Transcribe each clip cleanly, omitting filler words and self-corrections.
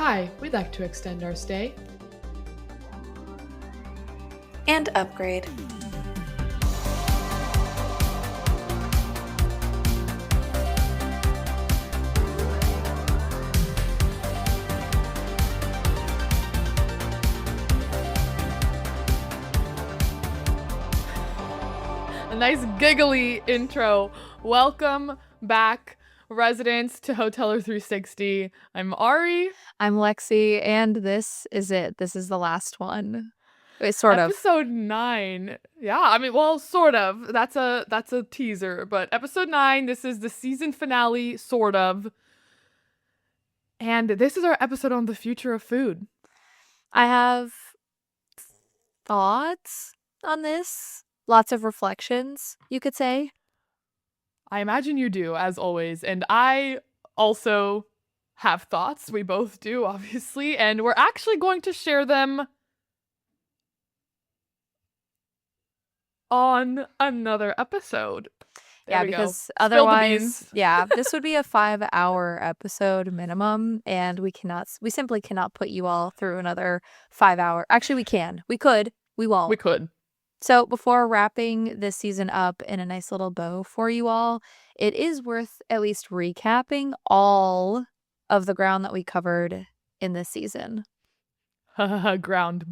Hi, we'd like to extend our stay. And upgrade. A nice giggly intro. Welcome back, residents, to Hoteler 360. I'm Ari. I'm Lexi, and this is it. This is the last one. It's sort of. Episode 9. Yeah, I mean, well, sort of. That's a teaser, but episode 9, this is the season finale, sort of. And this is our episode on the future of food. I have thoughts on this. Lots of reflections, you could say. I imagine you do, as always. And I also have thoughts. We both do, obviously. And we're actually going to share them on another episode. There we because go. Otherwise, this would be a 5-hour episode minimum. And we simply cannot put you all through another 5-hour. Actually, we can. We could. We won't. We could. So before wrapping this season up in a nice little bow for you all, it is worth at least recapping all of the ground that we covered in this season. Ground.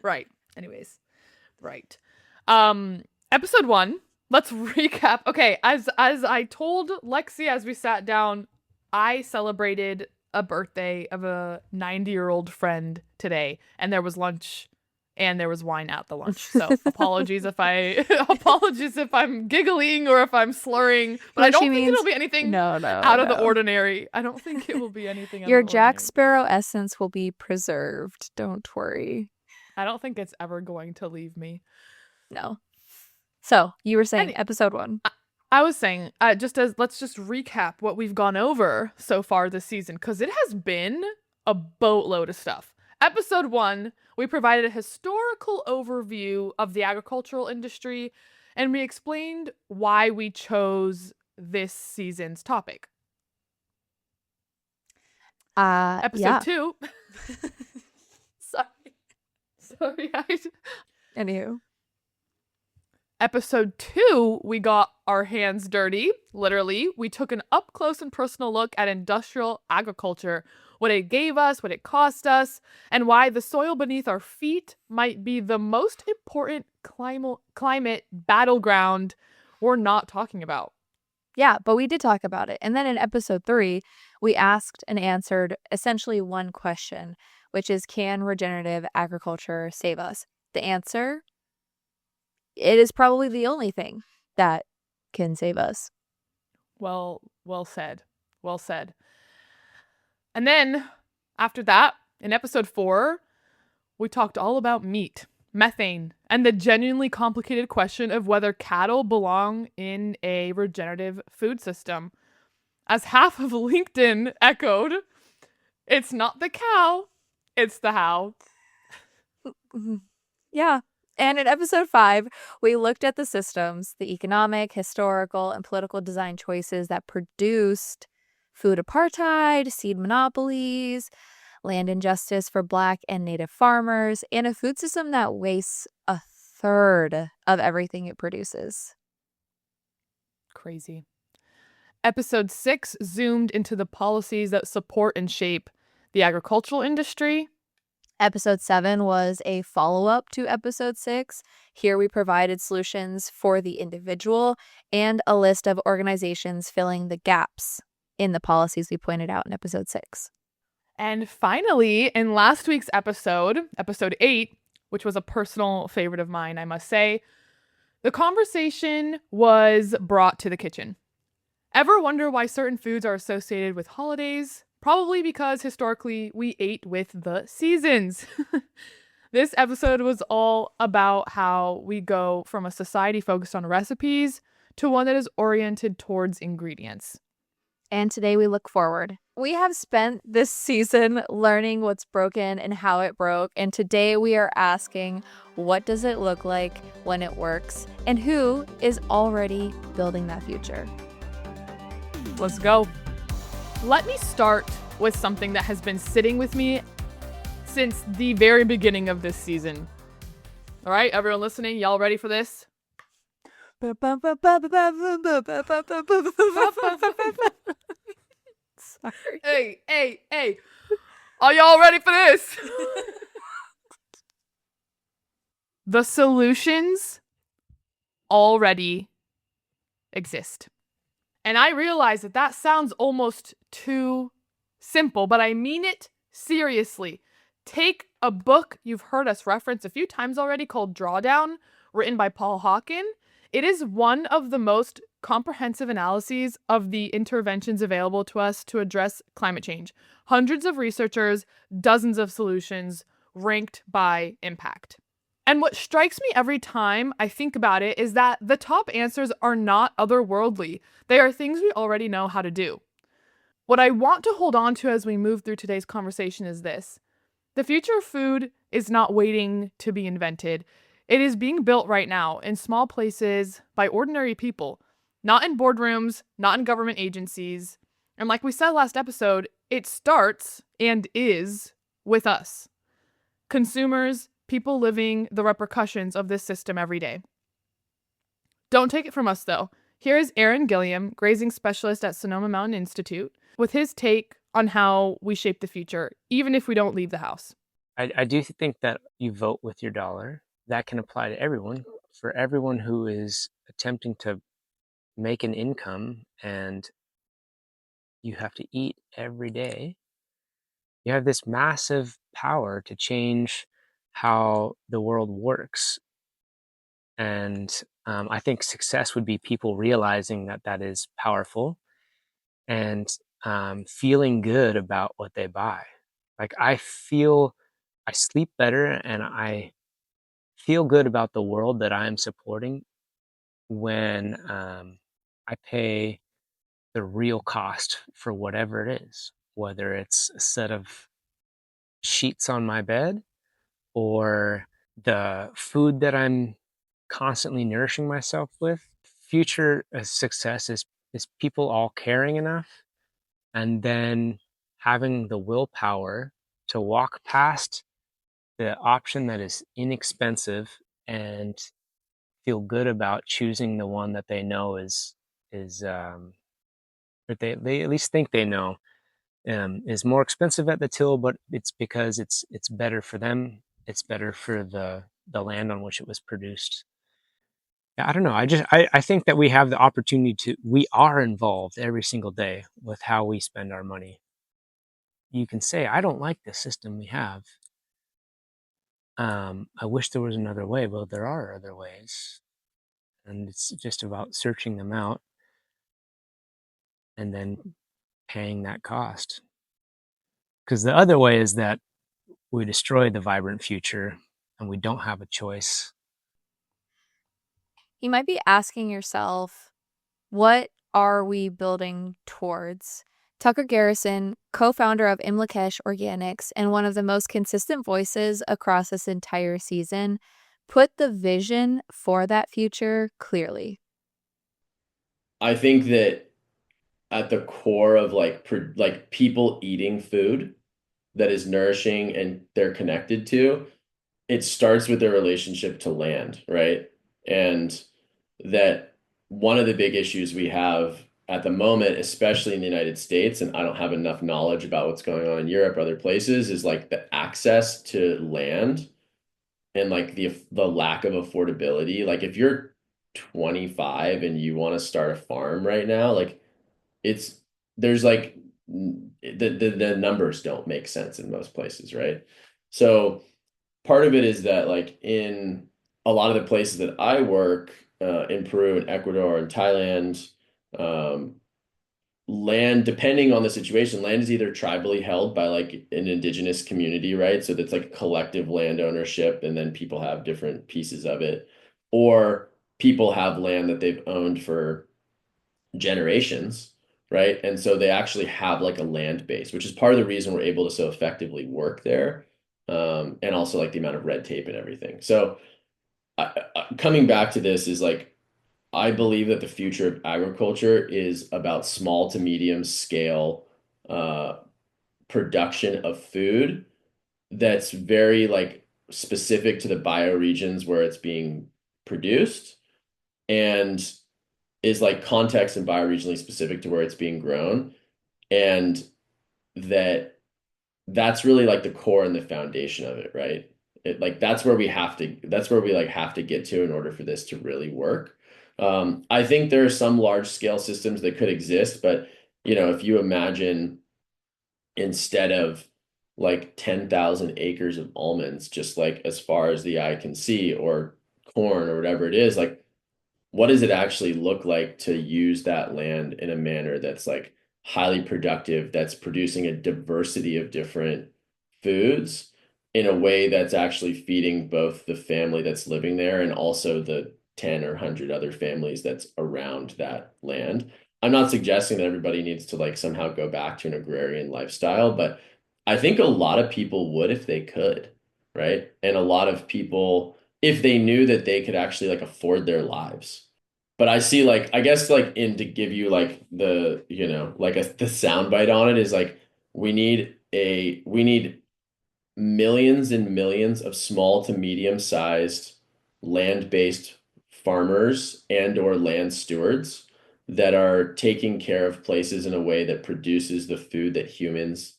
Right. Anyways. Right. Episode 1. Let's recap. Okay, as I told Lexi as we sat down, I celebrated a birthday of a 90-year-old friend today, and there was lunch. And there was wine at the lunch. So apologies if I'm giggling or if I'm slurring. But I don't think it'll be anything out of the ordinary. I don't think it will be anything out of the ordinary. Your Jack Sparrow essence will be preserved. Don't worry. I don't think it's ever going to leave me. No. So you were saying episode 1. I was saying, let's just recap what we've gone over so far this season, because it has been a boatload of stuff. Episode 1, we provided a historical overview of the agricultural industry, and we explained why we chose this season's topic. Episode 2. Sorry. Anywho. Episode 2, we got our hands dirty. Literally, we took an up close and personal look at industrial agriculture, what it gave us, what it cost us, and why the soil beneath our feet might be the most important climate battleground we're not talking about. Yeah, but we did talk about it. And then in episode 3, we asked and answered essentially one question, which is, can regenerative agriculture save us? The answer, it is probably the only thing that can save us. Well said. Well said. And then, after that, in episode 4, we talked all about meat, methane, and the genuinely complicated question of whether cattle belong in a regenerative food system. As half of LinkedIn echoed, it's not the cow, it's the how. Yeah. And in episode 5, we looked at the systems, the economic, historical, and political design choices that produced food apartheid, seed monopolies, land injustice for Black and Native farmers, and a food system that wastes 1/3 of everything it produces. Crazy. Episode 6 zoomed into the policies that support and shape the agricultural industry. Episode 7 was a follow-up to episode 6. Here we provided solutions for the individual and a list of organizations filling the gaps in the policies we pointed out in episode 6. And finally, in last week's episode 8, which was a personal favorite of mine, I must say, the conversation was brought to the kitchen. Ever wonder why certain foods are associated with holidays? Probably because historically we ate with the seasons. This episode was all about how we go from a society focused on recipes to one that is oriented towards ingredients. And today we look forward. We have spent this season learning what's broken and how it broke. And today we are asking, what does it look like when it works? And who is already building that future? Let's go. Let me start with something that has been sitting with me since the very beginning of this season. All right, everyone listening, y'all ready for this? Sorry. Hey. Are y'all ready for this? The solutions already exist. And I realize that sounds almost too simple, but I mean it seriously. Take a book you've heard us reference a few times already called Drawdown, written by Paul Hawken. It is one of the most comprehensive analyses of the interventions available to us to address climate change. Hundreds of researchers, dozens of solutions ranked by impact. And what strikes me every time I think about it is that the top answers are not otherworldly. They are things we already know how to do. What I want to hold on to as we move through today's conversation is this. The future of food is not waiting to be invented. It is being built right now in small places by ordinary people, not in boardrooms, not in government agencies. And like we said last episode, it starts and is with us. Consumers, people living the repercussions of this system every day. Don't take it from us, though. Here is Aaron Gilliam, grazing specialist at Sonoma Mountain Institute, with his take on how we shape the future, even if we don't leave the house. I do think that you vote with your dollar. That can apply to everyone. For everyone who is attempting to make an income and you have to eat every day, you have this massive power to change how the world works. And I think success would be people realizing that that is powerful and feeling good about what they buy. Like I sleep better and I feel good about the world that I'm supporting when I pay the real cost for whatever it is, whether it's a set of sheets on my bed or the food that I'm constantly nourishing myself with. Future success is people all caring enough and then having the willpower to walk past the option that is inexpensive and feel good about choosing the one that they know or they at least think they know is more expensive at the till, but it's because it's better for them. It's better for the land on which it was produced. Yeah, I don't know. I think that we have the opportunity we are involved every single day with how we spend our money. You can say, I don't like the system we have. I wish there was another way. Well, there are other ways. And it's just about searching them out and then paying that cost. Because the other way is that we destroy the vibrant future and we don't have a choice. You might be asking yourself, what are we building towards? Tucker Garrison, co-founder of Imlakesh Organics and one of the most consistent voices across this entire season, put the vision for that future clearly. I think that at the core of like people eating food that is nourishing and they're connected to, it starts with their relationship to land, right? And that one of the big issues we have at the moment, especially in the United States, and I don't have enough knowledge about what's going on in Europe or other places, is like the access to land and like the lack of affordability. Like if you're 25 and you want to start a farm right now, like it's there's like the numbers don't make sense in most places, right? So part of it is that like in a lot of the places that I work, in Peru and Ecuador and Thailand, um, land, depending on the situation, land is either tribally held by like an indigenous community, right? So that's like collective land ownership, and then people have different pieces of it, or people have land that they've owned for generations, right? And so they actually have like a land base, which is part of the reason we're able to so effectively work there, and also like the amount of red tape and everything. So coming back to this is like I believe that the future of agriculture is about small to medium scale, uh, production of food that's very like specific to the bioregions where it's being produced and is like context and bioregionally specific to where it's being grown. And that's really like the core and the foundation of it, right? Like that's where we like have to get to in order for this to really work. I think there are some large scale systems that could exist, but if you imagine instead of like 10,000 acres of almonds, just like as far as the eye can see, or corn or whatever it is, like what does it actually look like to use that land in a manner that's like highly productive, that's producing a diversity of different foods in a way that's actually feeding both the family that's living there and also the 10 or 100 other families that's around that land. I'm not suggesting that everybody needs to like somehow go back to an agrarian lifestyle, but I think a lot of people would if they could, right? And a lot of people, if they knew that they could actually like afford their lives. But I see like I guess like in to give you like the like the soundbite on it is like we need millions and millions of small to medium sized land-based farmers and or land stewards that are taking care of places in a way that produces the food that humans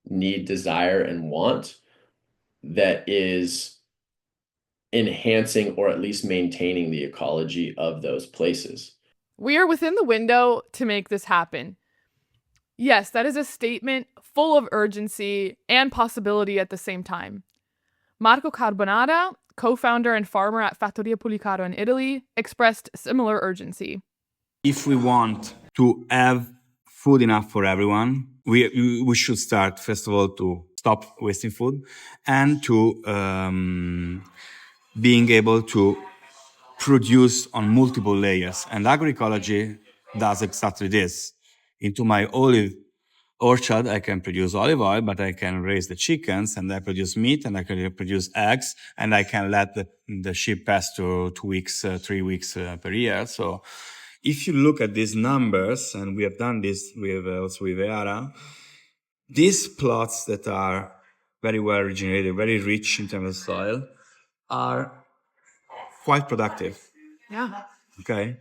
need, desire, and want, that is enhancing or at least maintaining the ecology of those places. We are within the window to make this happen. Yes, that is a statement full of urgency and possibility at the same time. Marco Carbonara, co-founder and farmer at Fattoria Pulicaro in Italy, expressed similar urgency. If we want to have food enough for everyone, we should start, first of all, to stop wasting food and to being able to produce on multiple layers. And agroecology does exactly this. Into my olive orchard, I can produce olive oil, but I can raise the chickens and I produce meat and I can produce eggs and I can let the sheep pass to 2 weeks, 3 weeks per year. So if you look at these numbers, and we have done this with also with Eara, these plots that are very well regenerated, very rich in terms of soil, are quite productive. Yeah. Okay.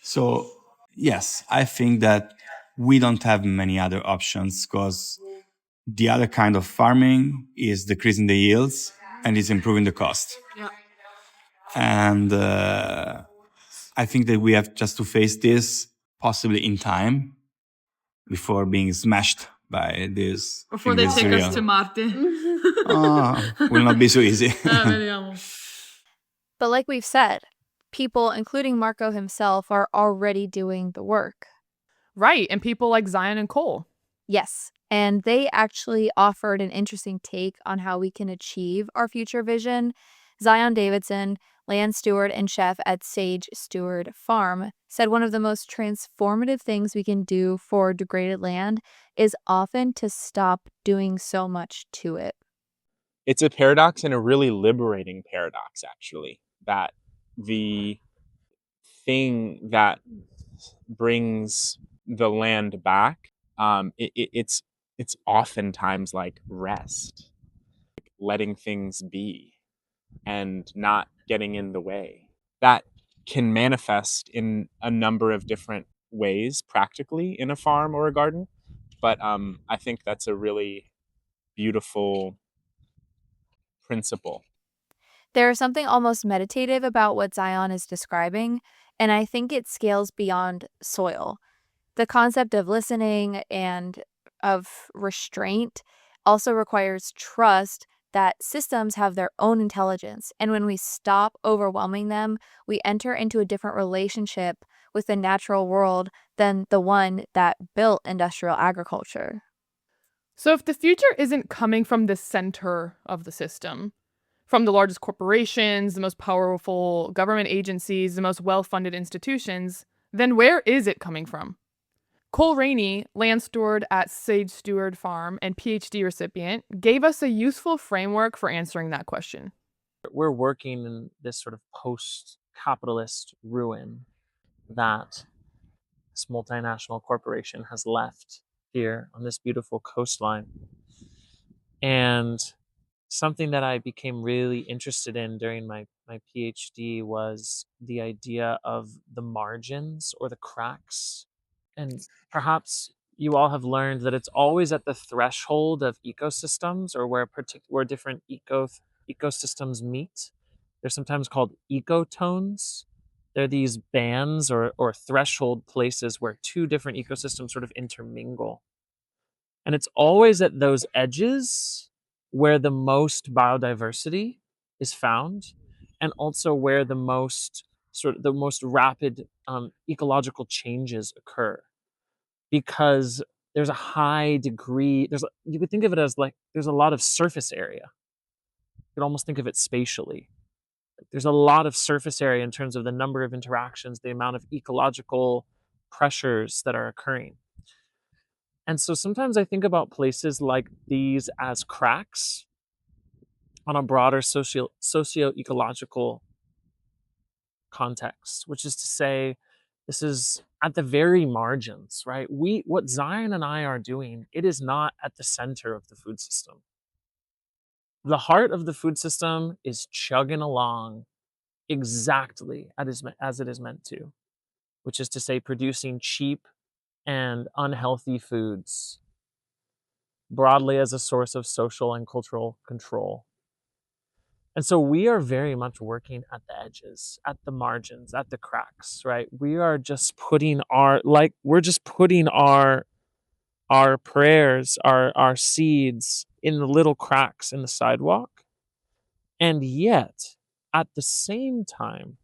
So yes, I think that we don't have many other options because the other kind of farming is decreasing the yields and is improving the cost. Yeah. And I think that we have just to face this possibly in time before being smashed by this. Before they take us to Marte. Will not be so easy. Vediamo. But like we've said, people, including Marco himself, are already doing the work. Right, and people like Zion and Cole. Yes, and they actually offered an interesting take on how we can achieve our future vision. Zion Davidson, land steward and chef at Sage Steward Farm, said one of the most transformative things we can do for degraded land is often to stop doing so much to it. It's a paradox and a really liberating paradox, actually, that the thing that brings the land back, it's oftentimes like rest, like letting things be and not getting in the way. That can manifest in a number of different ways practically in a farm or a garden, but I think that's a really beautiful principle. There is something almost meditative about what Zion is describing, and I think it scales beyond soil. The concept of listening and of restraint also requires trust that systems have their own intelligence, and when we stop overwhelming them, we enter into a different relationship with the natural world than the one that built industrial agriculture. So if the future isn't coming from the center of the system, from the largest corporations, the most powerful government agencies, the most well-funded institutions, then where is it coming from? Cole Rainey, land steward at Sage Steward Farm and PhD recipient, gave us a useful framework for answering that question. We're working in this sort of post-capitalist ruin that this multinational corporation has left here on this beautiful coastline. And something that I became really interested in during my PhD was the idea of the margins or the cracks. And perhaps you all have learned that it's always at the threshold of ecosystems, or where different ecosystems meet. They're sometimes called ecotones. They're these bands or threshold places where two different ecosystems sort of intermingle. And it's always at those edges where the most biodiversity is found, and also where the most rapid ecological changes occur, because there's a high degree, you could think of it as like there's a lot of surface area. You could almost think of it spatially. There's a lot of surface area in terms of the number of interactions, the amount of ecological pressures that are occurring. And so sometimes I think about places like these as cracks on a broader socio-ecological context, which is to say, this is at the very margins, right? What Zion and I are doing, it is not at the center of the food system. The heart of the food system is chugging along exactly as it is meant to, which is to say, producing cheap and unhealthy foods broadly as a source of social and cultural control. And so we are very much working at the edges, at the margins, at the cracks, right? We are just putting our prayers, our seeds in the little cracks in the sidewalk. And yet, at the same time,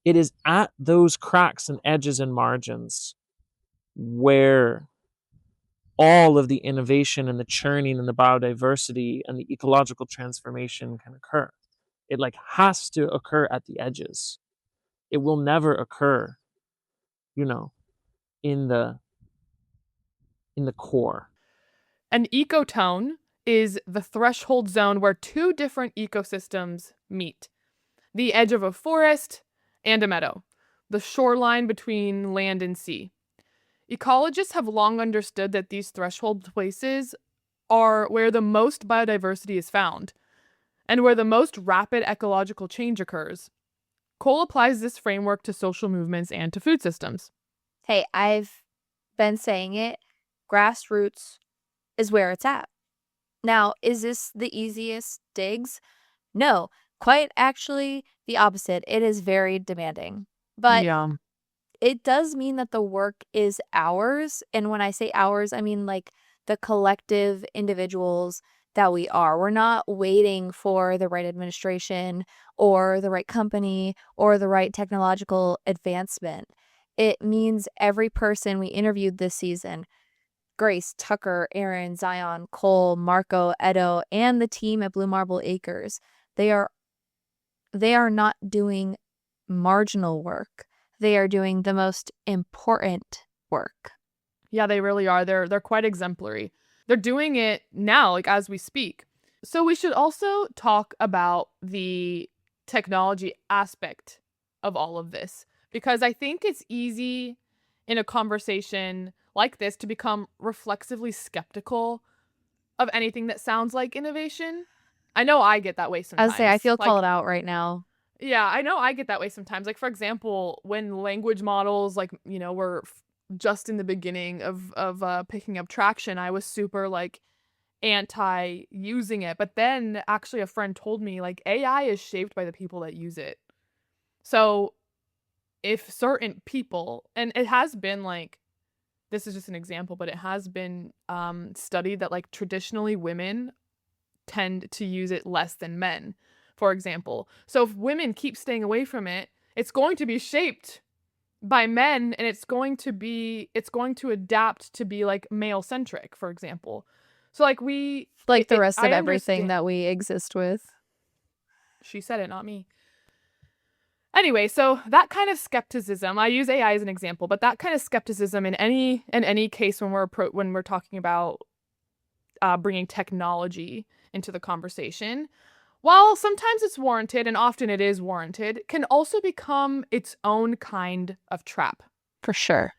it is at those cracks and edges and margins where all of the innovation and the churning and the biodiversity and the ecological transformation can occur. It has to occur at the edges. It will never occur, in the core. An ecotone is the threshold zone where two different ecosystems meet. The edge of a forest and a meadow, the shoreline between land and sea. Ecologists have long understood that these threshold places are where the most biodiversity is found and where the most rapid ecological change occurs. Cole applies this framework to social movements and to food systems. Hey, I've been saying it. Grassroots is where it's at. Now, is this the easiest digs? No, quite actually the opposite. It is very demanding. But yeah. It does mean that the work is ours. And when I say ours, I mean like the collective individuals that we are. We're not waiting for the right administration or the right company or the right technological advancement. It means every person we interviewed this season, Grace, Tucker, Aaron, Zion, Cole, Marco, Edo, and the team at Blue Marble Acres, they are not doing marginal work. They are doing the most important work. Yeah, they really are. They're quite exemplary. They're doing it now, as we speak. So we should also talk about the technology aspect of all of this, because I think it's easy in a conversation like this to become reflexively skeptical of anything that sounds like innovation. I know I get that way sometimes. I feel called out right now. Yeah, I know I get that way sometimes. For example, when language models, were just in the beginning of picking up traction, I was super, anti using it. But then actually a friend told me, AI is shaped by the people that use it. So if certain people, and it has been, this is just an example, but it has been studied that, traditionally women tend to use it less than men, for example. So if women keep staying away from it, it's going to be shaped by men, and it's going to adapt to be male centric, for example. So the rest of everything that we exist with. She said it, not me. Anyway, so that kind of skepticism, I use AI as an example, but that kind of skepticism in any case when we're talking about bringing technology into the conversation, while sometimes it's warranted, and often it is warranted, can also become its own kind of trap. For sure.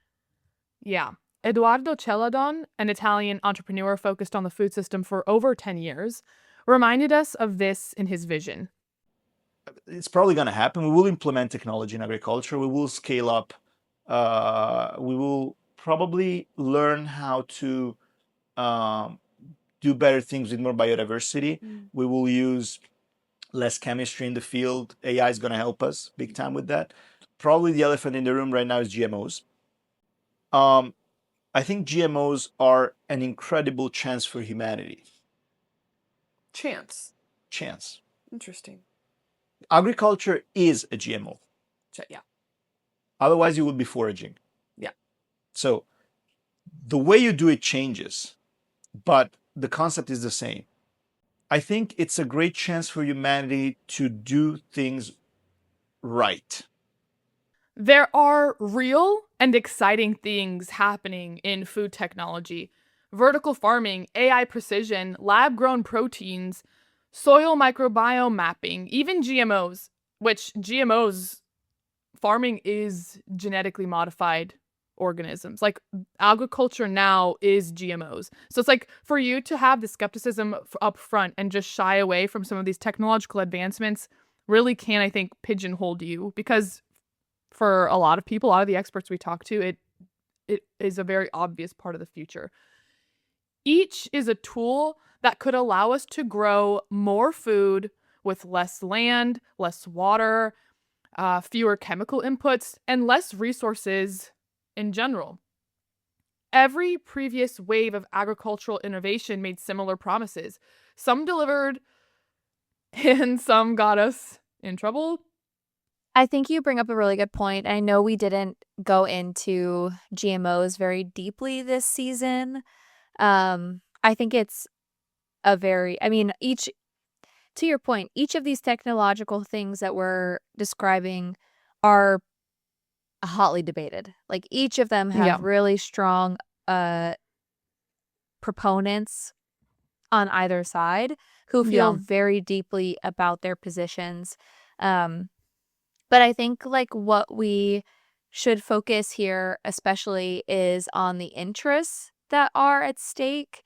Yeah. Edoardo Celadon, an Italian entrepreneur focused on the food system for over 10 years, reminded us of this in his vision. It's probably going to happen. We will implement technology in agriculture. We will scale up. We will probably learn how to do better things with more biodiversity. We will use less chemistry in the field. AI is going to help us big time with that. Probably the elephant in the room right now is GMOs. I think GMOs are an incredible chance for humanity. Chance. Chance. Interesting. Agriculture is a GMO. Yeah. Otherwise, you would be foraging. Yeah. So the way you do it changes, but the concept is the same. I think it's a great chance for humanity to do things right. There are real and exciting things happening in food technology. Vertical farming, AI precision, lab-grown proteins, soil microbiome mapping, even GMOs, which GMOs, farming is genetically modified organisms. Like agriculture now is GMOs. So it's like for you to have the skepticism up front and just shy away from some of these technological advancements really can, I think, pigeonhole you, because for a lot of people, a lot of the experts we talk to, it is a very obvious part of the future. Each is a tool that could allow us to grow more food with less land, less water, fewer chemical inputs, and less resources in general. Every previous wave of agricultural innovation made similar promises. Some delivered, and some got us in trouble. I think you bring up a really good point. I know we didn't go into GMOs very deeply this season. I think it's to your point, each of these technological things that we're describing are hotly debated. Like each of them have really strong proponents on either side who feel very deeply about their positions. But I think like what we should focus here especially is on the interests that are at stake.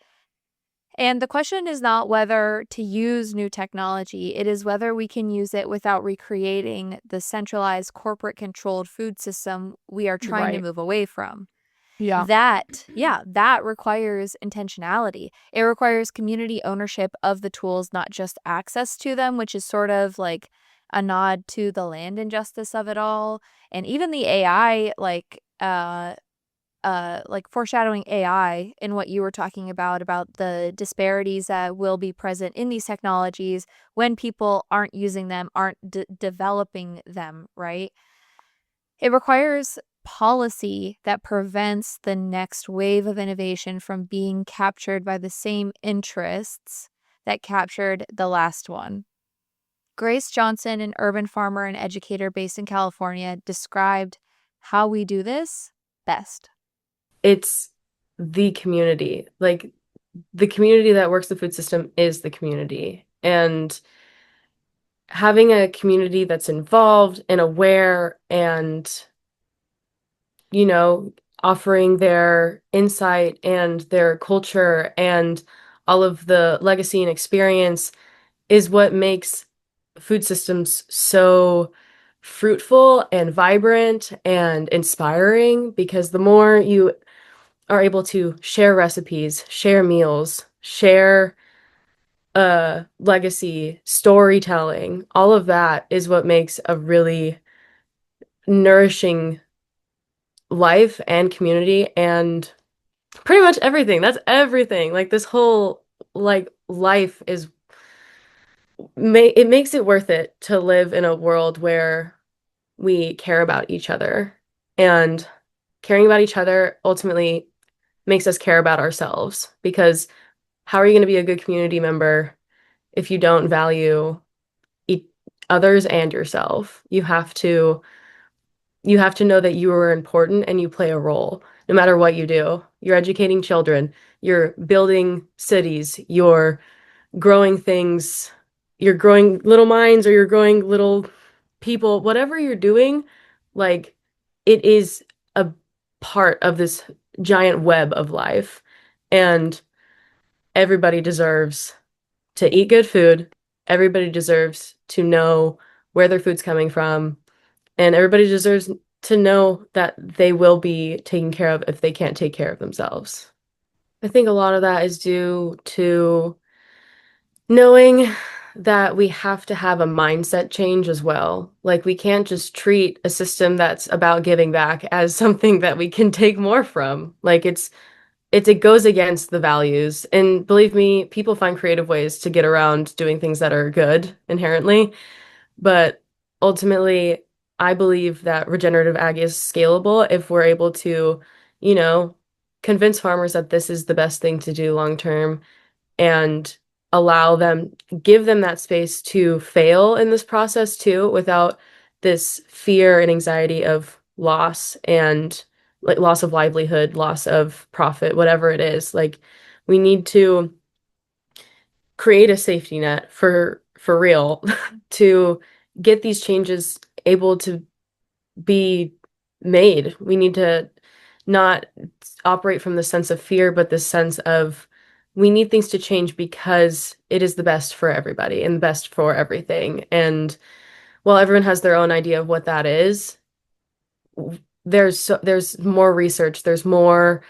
And the question is not whether to use new technology, it is whether we can use it without recreating the centralized corporate controlled food system we are trying to move away from. That requires intentionality. It requires community ownership of the tools, not just access to them, which is sort of like a nod to the land injustice of it all. And even the AI, like foreshadowing AI in what you were talking about the disparities that will be present in these technologies when people aren't using them, aren't developing them, right? It requires policy that prevents the next wave of innovation from being captured by the same interests that captured the last one. Grace Johnson, an urban farmer and educator based in California, described how we do this best. It's the community. Like the community that works the food system is the community. And having a community that's involved and aware and, you know, offering their insight and their culture and all of the legacy and experience is what makes food systems so fruitful and vibrant and inspiring, because the more you are able to share recipes, share meals, share legacy, storytelling, all of that is what makes a really nourishing life and community and pretty much everything. That's everything. Like this whole life is it makes it worth it to live in a world where we care about each other, and caring about each other ultimately makes us care about ourselves, because how are you going to be a good community member if you don't value others and yourself? You have to know that you are important and you play a role no matter what you do. You're educating children, you're building cities, you're growing things, you're growing little minds, or you're growing little people, whatever you're doing, like it is a part of this giant web of life. And everybody deserves to eat good food. Everybody deserves to know where their food's coming from. And everybody deserves to know that they will be taken care of if they can't take care of themselves. I think a lot of that is due to knowing that we have to have a mindset change as well. Like, we can't just treat a system that's about giving back as something that we can take more from. Like, it goes against the values. And believe me, people find creative ways to get around doing things that are good inherently. But ultimately, I believe that regenerative ag is scalable if we're able to, you know, convince farmers that this is the best thing to do long term, and allow them, give them that space to fail in this process too, without this fear and anxiety of loss and like loss of livelihood, loss of profit, whatever it is. Like, we need to create a safety net for real to get these changes able to be made. We need to not operate from the sense of fear, but the sense of we need things to change because it is the best for everybody and the best for everything. And while everyone has their own idea of what that is, there's more research, there's more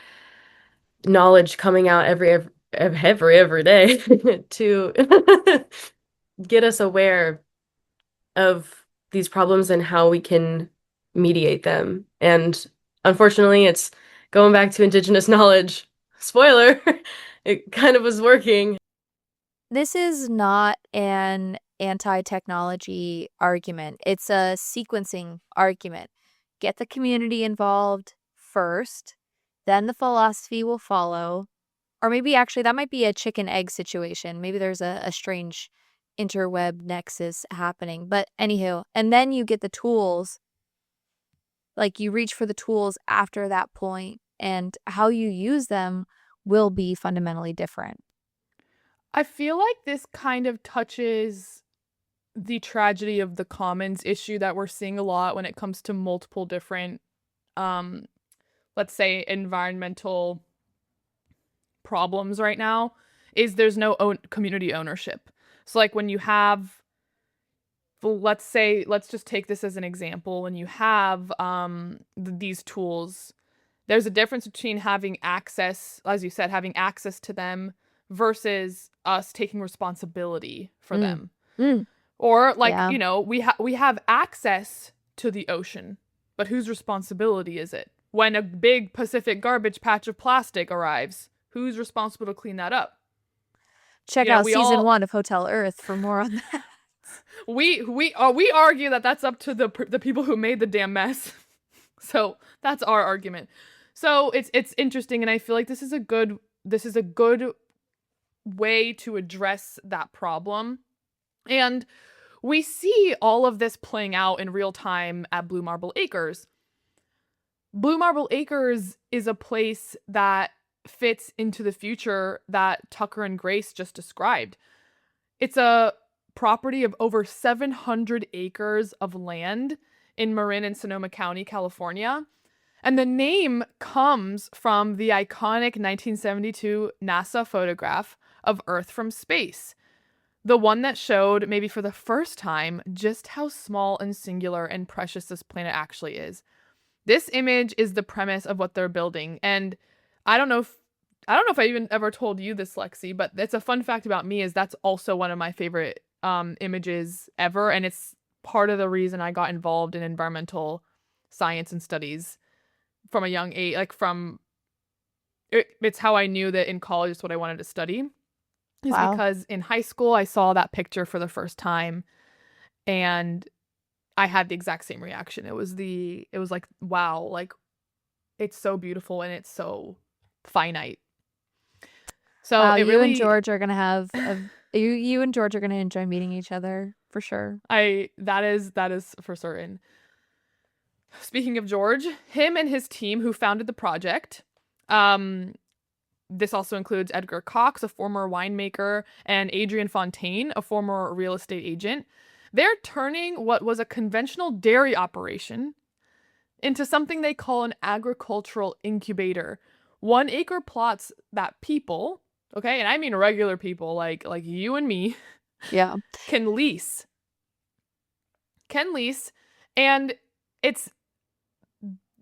knowledge coming out every day to get us aware of these problems and how we can mediate them. And unfortunately, it's going back to indigenous knowledge. Spoiler, it kind of was working. This is not an anti-technology argument. It's a sequencing argument. Get the community involved first, then the philosophy will follow. Or maybe actually that might be a chicken-egg situation. Maybe there's a strange interweb nexus happening. But anywho, and then you get the tools. Like, you reach for the tools after that point, and how you use them will be fundamentally different. I feel like this kind of touches the tragedy of the commons issue that we're seeing a lot when it comes to multiple different, let's say, environmental problems right now, is there's no community ownership. So like when you have, let's just take this as an example. When you have these tools, there's a difference between having access, as you said, having access to them versus us taking responsibility for them. Or like, Yeah. we have access to the ocean, but whose responsibility is it? When a big Pacific garbage patch of plastic arrives, who's responsible to clean that up? Check out season 1 of Hotel Earth for more on that. We argue that that's up to the people who made the damn mess. So that's our argument. So it's interesting, and I feel like this is a good way to address that problem. And we see all of this playing out in real time at Blue Marble Acres. Blue Marble Acres is a place that fits into the future that Tucker and Grace just described. It's a property of over 700 acres of land in Marin and Sonoma County, California. And the name comes from the iconic 1972 NASA photograph of Earth from space. The one that showed, maybe for the first time, just how small and singular and precious this planet actually is. This image is the premise of what they're building. And I don't know if I even ever told you this, Lexi, but it's a fun fact about me is that's also one of my favorite images ever. And it's part of the reason I got involved in environmental science and studies from a young age. It's how I knew that in college is what I wanted to study. Is Wow. because in high school I saw that picture for the first time and I had the exact same reaction. It was like, wow, like it's so beautiful and it's so finite. So Wow, it you really, and George are gonna have you and George are gonna enjoy meeting each other for sure. that is for certain. Speaking of George, him and his team who founded the project, this also includes Edgar Cox, a former winemaker, and Adrian Fontaine, a former real estate agent. They're turning what was a conventional dairy operation into something they call an agricultural incubator, 1-acre plots that people, okay, and I mean regular people like you and me, Yeah. can lease. And it's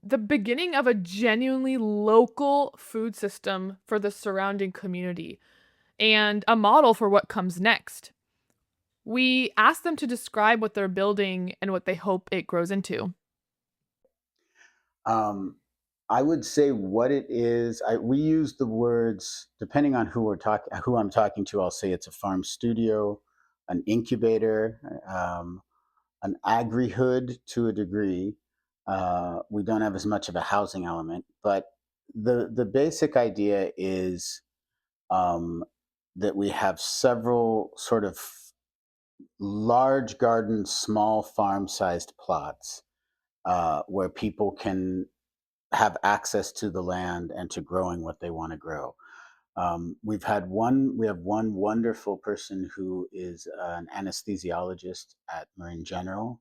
the beginning of a genuinely local food system for the surrounding community and a model for what comes next. We asked them to describe what they're building and what they hope it grows into. I would say what it is. We use the words depending on who I'm talking to. I'll say it's a farm studio, an incubator, an agri-hood to a degree. We don't have as much of a housing element, but the basic idea is um, that we have several sort of large gardens, small farm-sized plots where people can have access to the land and to growing what they want to grow. We have one wonderful person who is an anesthesiologist at Marine General,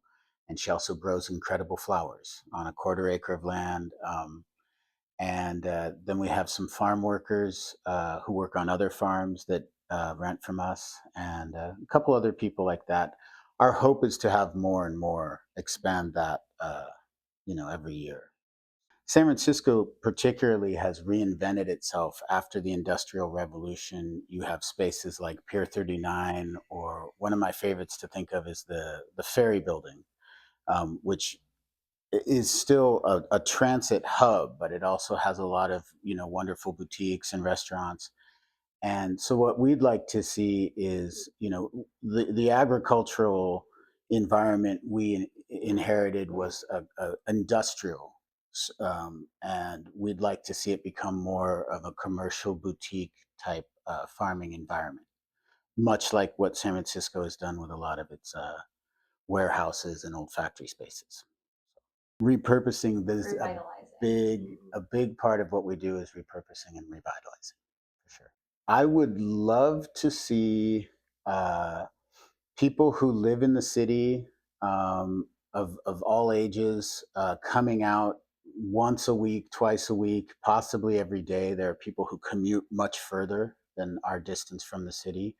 and she also grows incredible flowers on a 1/4 acre of land. And then we have some farm workers who work on other farms that rent from us, and a couple other people like that. Our hope is to have more and more expand that, every year. San Francisco particularly has reinvented itself after the Industrial Revolution. You have spaces like Pier 39, or one of my favorites to think of is the Ferry Building, which is still a transit hub, but it also has a lot of wonderful boutiques and restaurants. And so what we'd like to see is, the agricultural environment we inherited was a industrial, and we'd like to see it become more of a commercial boutique type farming environment, much like what San Francisco has done with a lot of its warehouses and old factory spaces. Repurposing this a big part of what we do is repurposing and revitalizing, for sure. I would love to see people who live in the city, of all ages, coming out once a week, twice a week, possibly every day. There are people who commute much further than our distance from the city.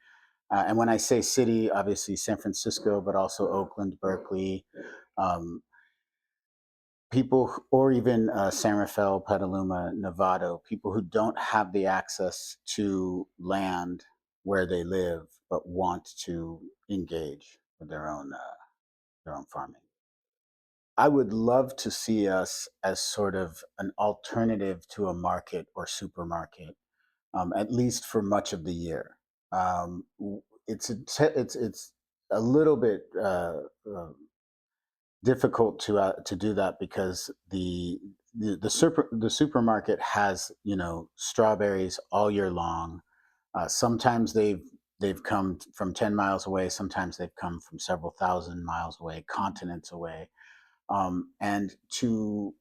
And when I say city, obviously San Francisco, but also Oakland, Berkeley, um, or even San Rafael, Petaluma, Novato, people who don't have the access to land where they live, but want to engage with their own farming. I would love to see us as sort of an alternative to a market or supermarket, at least for much of the year. It's a little bit difficult to do that because the supermarket has strawberries all year long. Sometimes they've come from 10 miles away. Sometimes they've come from several thousand miles away, continents away. And to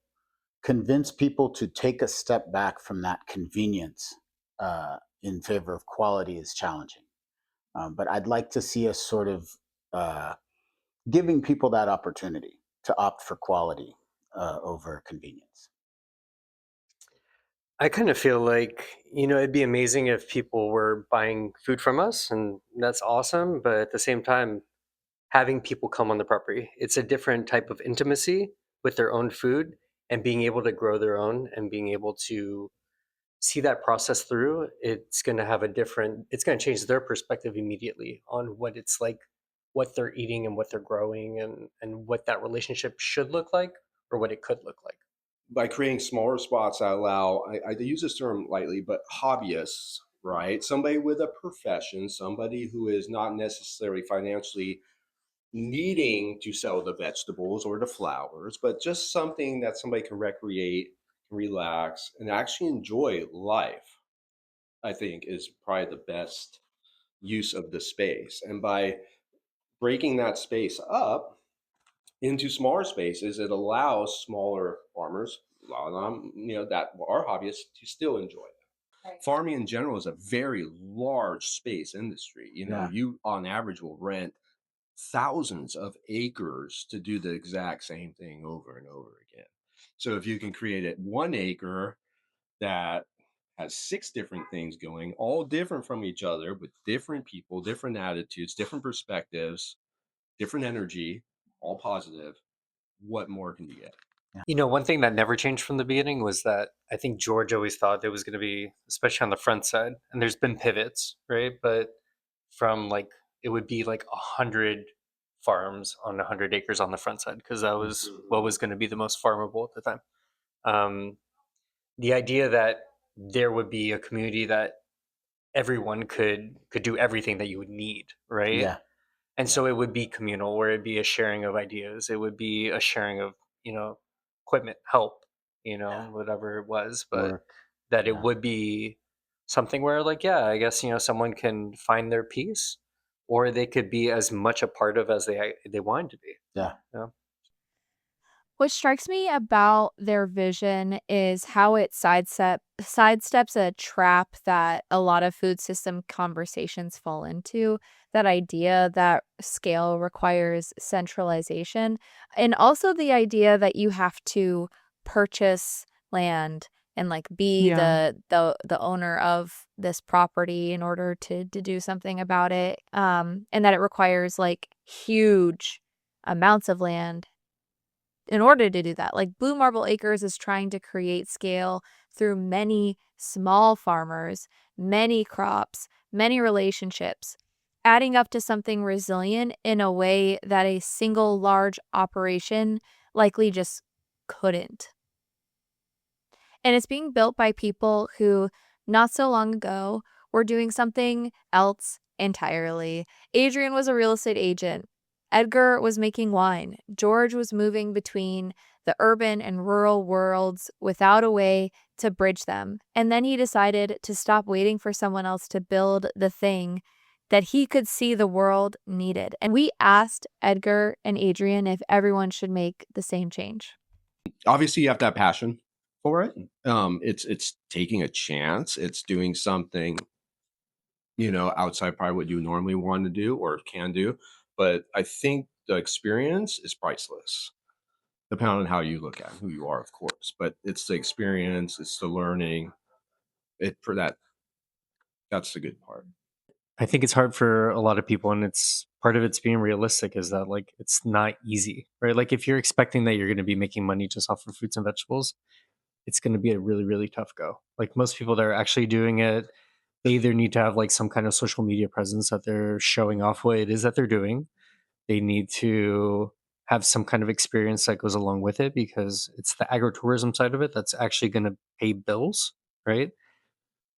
convince people to take a step back from that convenience in favor of quality is challenging. But I'd like to see us sort of giving people that opportunity to opt for quality over convenience. I kind of feel like, it'd be amazing if people were buying food from us, and that's awesome. But at the same time, having people come on the property, it's a different type of intimacy with their own food and being able to grow their own and being able to see that process through. It's going to change their perspective immediately on what it's like, what they're eating and what they're growing, and what that relationship should look like or what it could look like. By creating smaller spots, I allow, I use this term lightly, but hobbyists, right? Somebody with a profession, somebody who is not necessarily financially needing to sell the vegetables or the flowers, but just something that somebody can recreate, relax, and actually enjoy life, I think is probably the best use of the space. And by breaking that space up into smaller spaces, it allows smaller farmers, a lot of them, that are hobbyists, to still enjoy it. Right. Farming in general is a very large space industry. Yeah. You on average will rent thousands of acres to do the exact same thing over and over again. So if you can create it 1 acre that has 6 different things going, all different from each other, with different people, different attitudes, different perspectives, different energy, all positive. What more can you get? You know, one thing that never changed from the beginning was that I think George always thought there was going to be, especially on the front side, and there's been pivots, right? But from like, it would be like 100 farms on 100 acres on the front side, because that was what was going to be the most farmable at the time. The idea that there would be a community that everyone could do everything that you would need, right? Yeah. And so it would be communal, where it'd be a sharing of ideas. It would be a sharing of, equipment, help, whatever it was, but Work. that it Yeah. would be something where, like, yeah, I guess, someone can find their peace, or they could be as much a part of as they wanted to be. Yeah. Yeah. What strikes me about their vision is how it sidesteps a trap that a lot of food system conversations fall into. That idea that scale requires centralization, and also the idea that you have to purchase land and like be Yeah. the owner of this property in order to do something about it. And that it requires like huge amounts of land in order to do that. Like Blue Marble Acres is trying to create scale through many small farmers, many crops, many relationships, adding up to something resilient in a way that a single large operation likely just couldn't. And it's being built by people who, not so long ago, were doing something else entirely. Adrian was a real estate agent. Edgar was making wine. George was moving between the urban and rural worlds without a way to bridge them. And then he decided to stop waiting for someone else to build the thing that he could see the world needed. And we asked Edgar and Adrian if everyone should make the same change. Obviously, you have to have passion for it. It's taking a chance. It's doing something, outside probably what you normally want to do or can do. But I think the experience is priceless, depending on how you look at who you are, of course. But it's the experience, it's the learning. That's the good part. I think it's hard for a lot of people, and it's part of it's being realistic, is that like it's not easy, right? Like if you're expecting that you're going to be making money just off of fruits and vegetables, it's going to be a really, really tough go. Like most people that are actually doing it, they either need to have like some kind of social media presence that they're showing off what it is that they're doing. They need to have some kind of experience that goes along with it, because it's the agritourism side of it that's actually going to pay bills, right?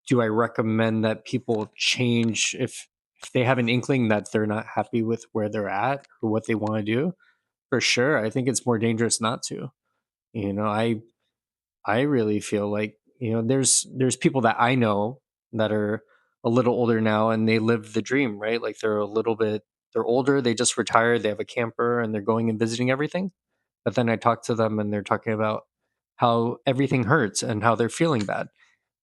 Do I recommend that people change if they have an inkling that they're not happy with where they're at or what they want to do? For sure, I think it's more dangerous not to. You know, I really feel like, there's people that I know that are a little older now, and they live the dream, right? Like they're older, they just retired, they have a camper, and they're going and visiting everything. But then I talk to them and they're talking about how everything hurts and how they're feeling bad.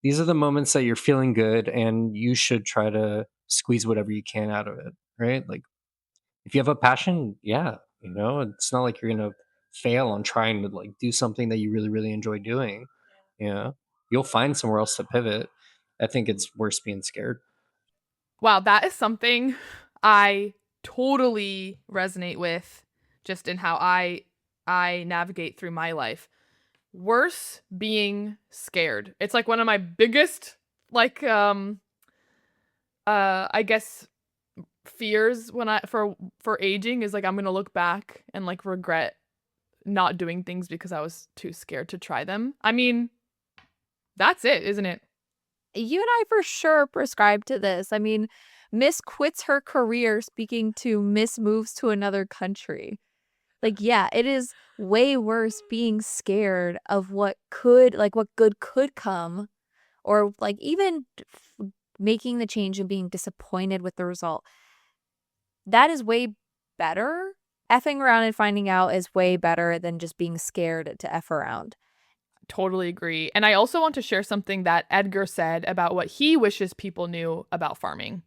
These are the moments that you're feeling good, and you should try to squeeze whatever you can out of it, right? Like if you have a passion, yeah, it's not like you're going to fail on trying to like do something that you really, really enjoy doing. You'll find somewhere else to pivot. I think it's worse being scared. Wow, that is something I totally resonate with, just in how I navigate through my life. Worse being scared. It's like one of my biggest like I guess fears when I for aging is like I'm going to look back and like regret not doing things because I was too scared to try them. I mean, that's it, isn't it? You and I for sure prescribe to this. I mean, Miss quits her career speaking to Miss moves to another country. Like, yeah, it is way worse being scared of what good could come, or like even making the change and being disappointed with the result. That is way better. Effing around and finding out is way better than just being scared to F around. Totally agree. And I also want to share something that Edgar said about what he wishes people knew about farming.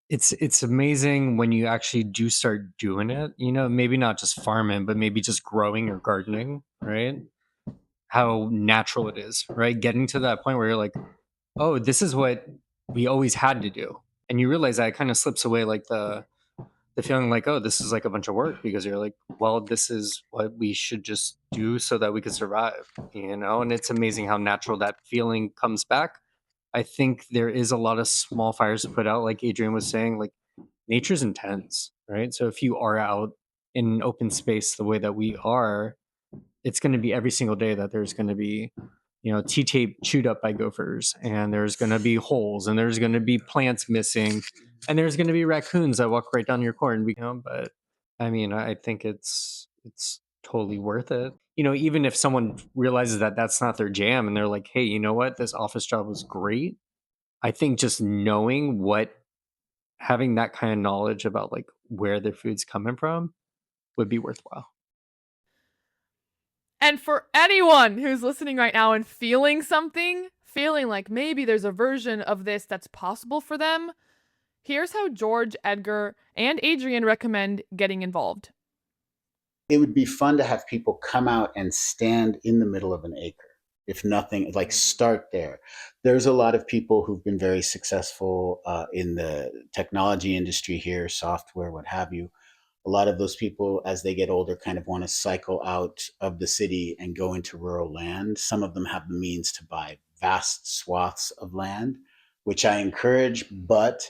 It's amazing when you actually do start doing it, maybe not just farming, but maybe just growing or gardening, right? how natural it is, right? Getting to that point where you're like, oh, this is what we always had to do. And you realize that it kind of slips away, like the feeling like, oh, this is like a bunch of work, because you're like, well, this is what we should just do so that we could survive, you know? And it's amazing how natural that feeling comes back. I think there is a lot of small fires to put out, like Adrian was saying, like nature's intense, right? So if you are out in an open space the way that we are, it's going to be every single day that there's going to be, you know, T-tape chewed up by gophers, and there's going to be holes, and there's going to be plants missing, and there's going to be raccoons that walk right down your corn, you know. But I mean, I think it's totally worth it. You know, even if someone realizes that that's not their jam and they're like, hey, you know what, this office job was great. I think just knowing what, having that kind of knowledge about like where their food's coming from would be worthwhile. And for anyone who's listening right now and feeling something, feeling like maybe there's a version of this that's possible for them, here's how George, Edgar, and Adrian recommend getting involved. It would be fun to have people come out and stand in the middle of an acre. If nothing, like start there. There's a lot of people who've been very successful in the technology industry here, software, what have you. A lot of those people, as they get older, kind of want to cycle out of the city and go into rural land. Some of them have the means to buy vast swaths of land, which I encourage, but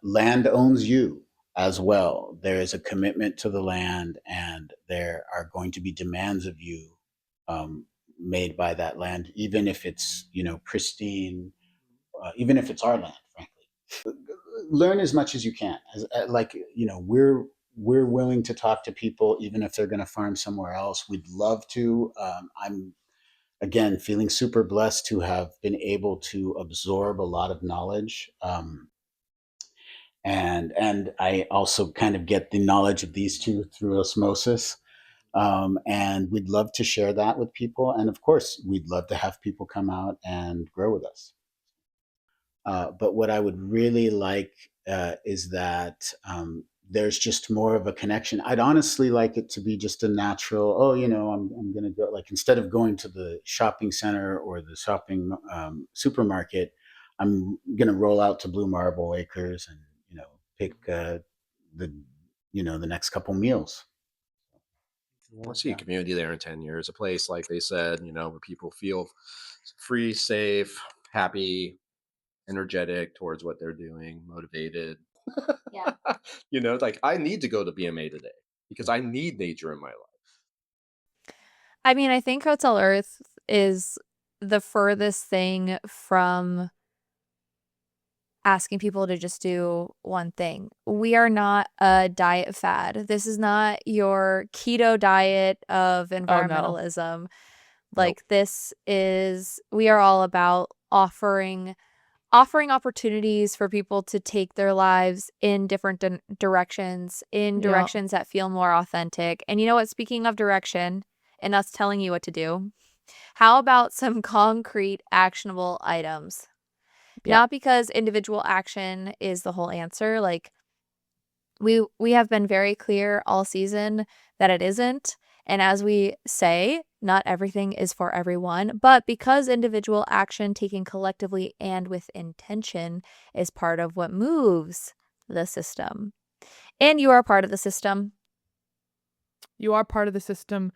land owns you as well. There is a commitment to the land, and there are going to be demands of you made by that land, even if it's, you know, pristine, even if it's our land, frankly. Learn as much as you can. Like, you know, we're willing to talk to people, even if they're going to farm somewhere else. We'd love to. I'm again feeling super blessed to have been able to absorb a lot of knowledge. And I also kind of get the knowledge of these two through osmosis. And we'd love to share that with people. And of course, we'd love to have people come out and grow with us. But what I would really like is that there's just more of a connection. I'd honestly like it to be just a natural, oh, you know, I'm going to go, like, instead of going to the shopping center or the shopping supermarket, I'm going to roll out to Blue Marble Acres and, you know, pick the next couple meals. I see a community there in 10 years, a place, like they said, you know, where people feel free, safe, happy, energetic towards what they're doing, motivated. Yeah. You know, like I need to go to BMA today because I need nature in my life. I mean, I think Hotel Earth is the furthest thing from asking people to just do one thing. We are not a diet fad. This is not your keto diet of environmentalism. Like, this is, we are all about offering opportunities for people to take their lives in different directions, that feel more authentic. And you know what? Speaking of direction and us telling you what to do, how about some concrete, actionable items? Yeah. Not because individual action is the whole answer. Like, we have been very clear all season that it isn't. And as we say, not everything is for everyone, but because individual action taken collectively and with intention is part of what moves the system. And you are part of the system. You are part of the system.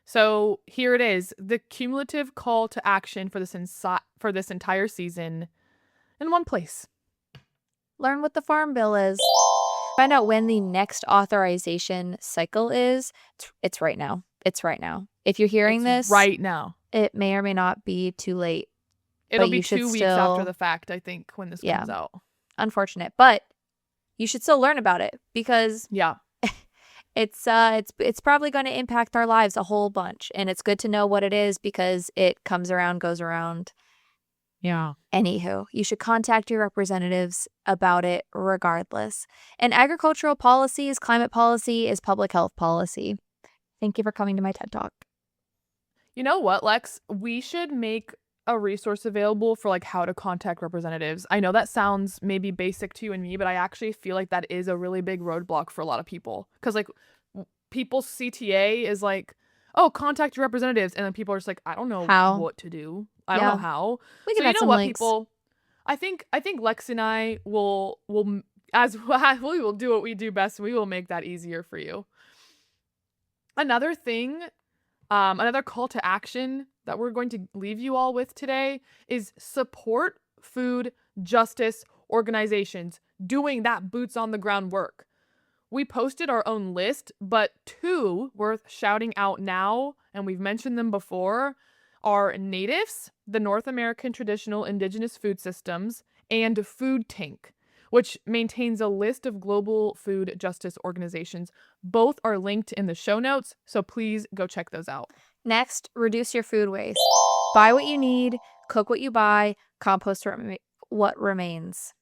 So here it is, the cumulative call to action for this entire season in one place. Learn what the Farm Bill is. Find out when the next authorization cycle is. It's right now. It's right now. If you're hearing this right now, it may or may not be too late. It'll be 2 weeks after the fact, I think, when this comes out. Unfortunate, but you should still learn about it because it's probably going to impact our lives a whole bunch, and it's good to know what it is because it comes around, goes around. Yeah. Anywho, you should contact your representatives about it regardless. And agricultural policy is climate policy, is public health policy. Thank you for coming to my TED Talk. You know what, Lex? We should make a resource available for like how to contact representatives. I know that sounds maybe basic to you and me, but I actually feel like that is a really big roadblock for a lot of people. Because like people's CTA is like, oh, contact your representatives. And then people are just like, I don't know How? what to do. I don't know how. We So can you add know some what, links. people? I think Lex and I will as we will do what we do best. We will make that easier for you. Another thing, another call to action that we're going to leave you all with today is support food justice organizations doing that boots on the ground work. We posted our own list, but 2 worth shouting out now, and we've mentioned them before, are NATIFS, the North American Traditional Indigenous Food Systems, and Food Tank, which maintains a list of global food justice organizations. Both are linked in the show notes, so please go check those out. Next, reduce your food waste. Buy what you need, cook what you buy, compost what remains.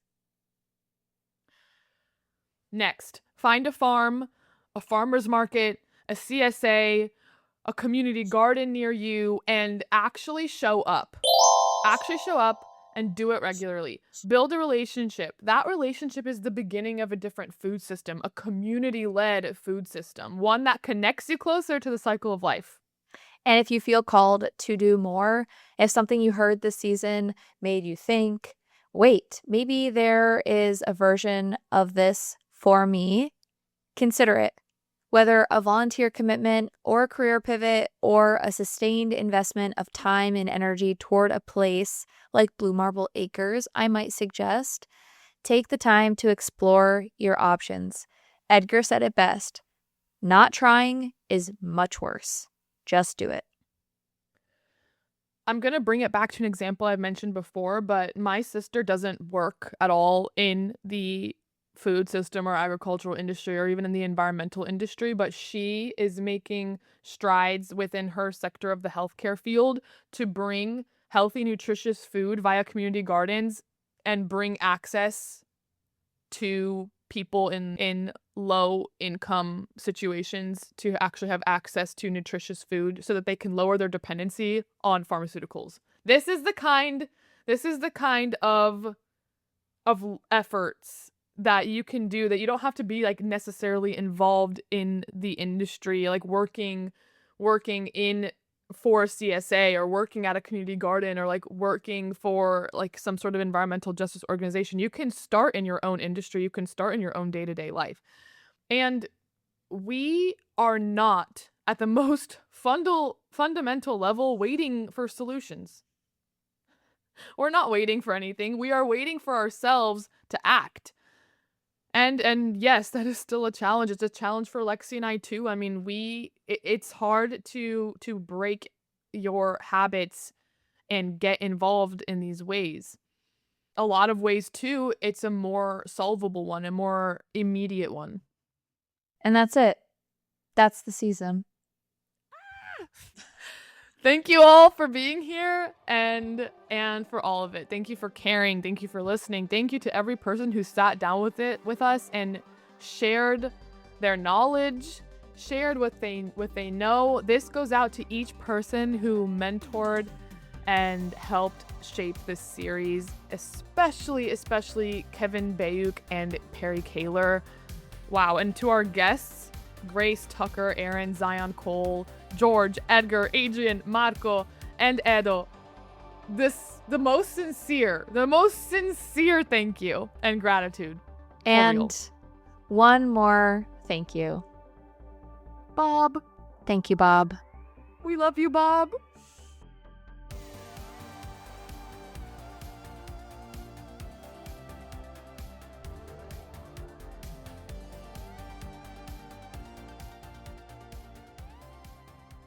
Next, find a farm, a farmer's market, a CSA, a community garden near you, and actually show up. Actually show up and do it regularly. Build a relationship. That relationship is the beginning of a different food system, a community-led food system, one that connects you closer to the cycle of life. And if you feel called to do more, if something you heard this season made you think, wait, maybe there is a version of this for me, consider it. Whether a volunteer commitment or a career pivot or a sustained investment of time and energy toward a place like Blue Marble Acres, I might suggest, take the time to explore your options. Edgar said it best, not trying is much worse. Just do it. I'm going to bring it back to an example I've mentioned before, but my sister doesn't work at all in the food system or agricultural industry or even in the environmental industry, but she is making strides within her sector of the healthcare field to bring healthy, nutritious food via community gardens and bring access to people in low income situations to actually have access to nutritious food so that they can lower their dependency on pharmaceuticals. This is the kind of efforts that you can do that you don't have to be like necessarily involved in the industry, like working in for CSA or working at a community garden or like working for like some sort of environmental justice organization. You can start in your own industry. You can start in your own day-to-day life. And we are not at the most fundamental level waiting for solutions. We're not waiting for anything. We are waiting for ourselves to act. And yes, that is still a challenge. It's a challenge for Lexi and I too. I mean, it's hard to break your habits and get involved in these ways. A lot of ways too, it's a more solvable one, a more immediate one. And that's it. That's the season. Thank you all for being here and for all of it. Thank you for caring. Thank you for listening. Thank you to every person who sat down with us and shared their knowledge, shared what they know. This goes out to each person who mentored and helped shape this series, especially Kevin Bayuk and Perry Kaler. Wow, and to our guests, Grace, Tucker, Aaron, Zion, Cole, George, Edgar, Adrian, Marco, and Edo. The most sincere thank you and gratitude. And one more thank you. Bob. Thank you, Bob. We love you, Bob.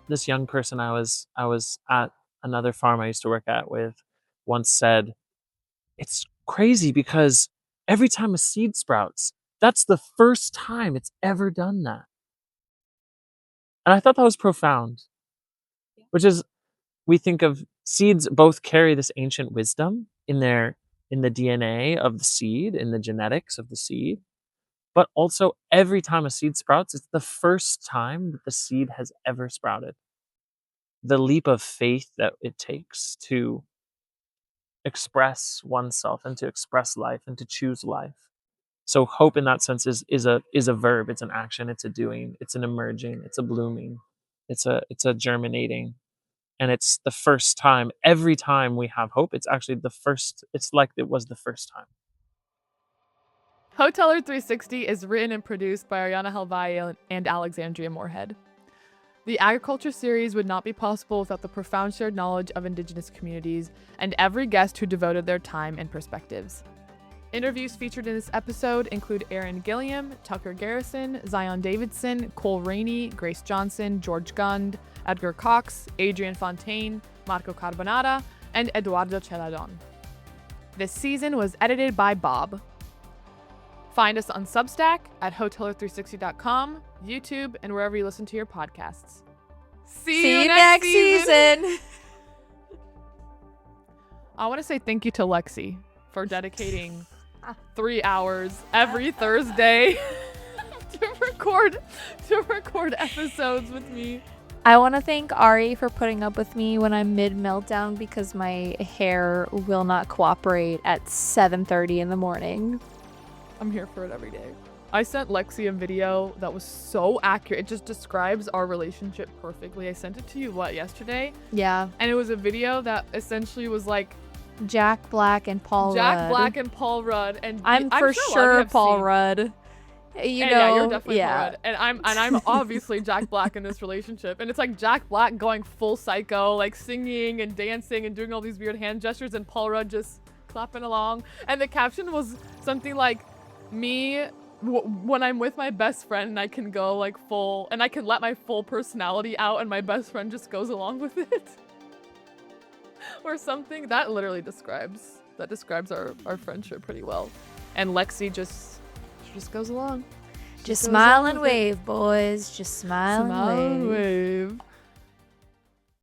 This young person I was at another farm I used to work at with once said, it's crazy because every time a seed sprouts, that's the first time it's ever done that. And I thought that was profound, which is, we think of seeds both carry this ancient wisdom in the DNA of the seed, in the genetics of the seed, but also every time a seed sprouts, it's the first time that the seed has ever sprouted. The leap of faith that it takes to express oneself and to express life and to choose life. So hope in that sense is a verb, it's an action, it's a doing, it's an emerging, it's a blooming. It's a germinating, and it's the first time. Every time we have hope, it's actually the first. It's like it was the first time. Hoteler 360 is written and produced by Ariana Helvai and Alexandria Moorhead. The agriculture series would not be possible without the profound shared knowledge of Indigenous communities and every guest who devoted their time and perspectives. Interviews featured in this episode include Aaron Gilliam, Tucker Garrison, Zion Davidson, Cole Rainey, Grace Johnson, George Gund, Edgar Cox, Adrian Fontaine, Marco Carbonata, and Eduardo Celadon. This season was edited by Bob. Find us on Substack at hoteler360.com, YouTube, and wherever you listen to your podcasts. See you next season! I want to say thank you to Lexi for dedicating 3 hours every Thursday to record episodes with me. I want to thank Ari for putting up with me when I'm mid-meltdown because my hair will not cooperate at 7:30 in the morning. I'm here for it every day. I sent Lexi a video that was so accurate. It just describes our relationship perfectly. I sent it to you, yesterday? Yeah. And it was a video that essentially was like Jack Black and Paul Rudd. Jack Black and Paul Rudd. And I'm for sure Paul Rudd. Yeah, you're definitely Paul Rudd. And I'm obviously Jack Black in this relationship. And it's like Jack Black going full psycho, like singing and dancing and doing all these weird hand gestures, and Paul Rudd just clapping along. And the caption was something like, me when I'm with my best friend and I can go like full, and I can let my full personality out and my best friend just goes along with it. Or something. That literally describes our friendship pretty well. And Lexi just goes along. Just smile and wave, boys. Just smile and wave.